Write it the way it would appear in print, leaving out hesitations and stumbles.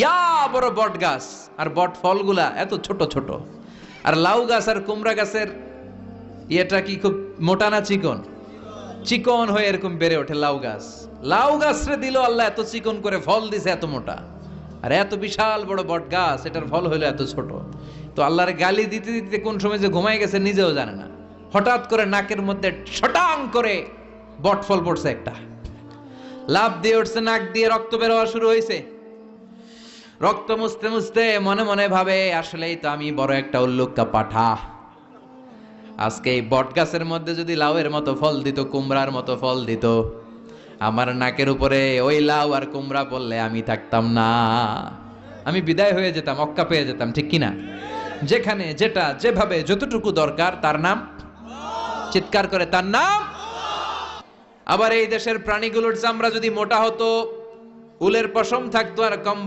ইয়া বড় বট গাছ, আর বট ফলগুলা এত ছোট ছোট। আর লাউ গাছ আর কুমড়া গাছের ইয়েটা কি খুব মোটা না চিকন? চিকন হয়ে এরকম বেড়ে ওঠে লাউ গাছ। লাউ গাছরে দিল আল্লাহ এত চিকন করে, ফল দিছে এত মোটা। আর এত বিশাল বড় বট গাছ, এটার ফল হলো এত ছোট। তো আল্লাহর গালি দিতে দিতে কোন সময় যে ঘুমাই গেছে নিজেও জানে না। হঠাৎ করে নাকের মধ্যে ছটাং করে বট ফল পড়ছে একটা, লাফ দিয়ে উঠছে, নাক দিয়ে রক্ত বের হওয়া শুরু হয়েছে। রক্ত মুছতে মুছতে মনে মনে ভাবে, আসলেই তো আমি বড় একটা উল্লুক্কা পাঠা। আজকে এই বট গাছের মধ্যে যদি লাউয়ের মতো ফল দিত, কুমড়ার মতো ফল দিত, আমার নাকের উপরে ওই লাউ আর কুমড়া পড়লে আমি থাকতাম না, আমি বিদায় হয়ে যেতাম, অক্কা পেয়ে যেতাম, ঠিক কিনা? যেখানে যেটা যেভাবে যতটুকু দরকার তার নাম, চিৎকার করে তার নাম। আবার এই দেশের প্রাণীগুলোর চামড়া যদি মোটা হতো, উলের পশম থাকতো আর কম্বল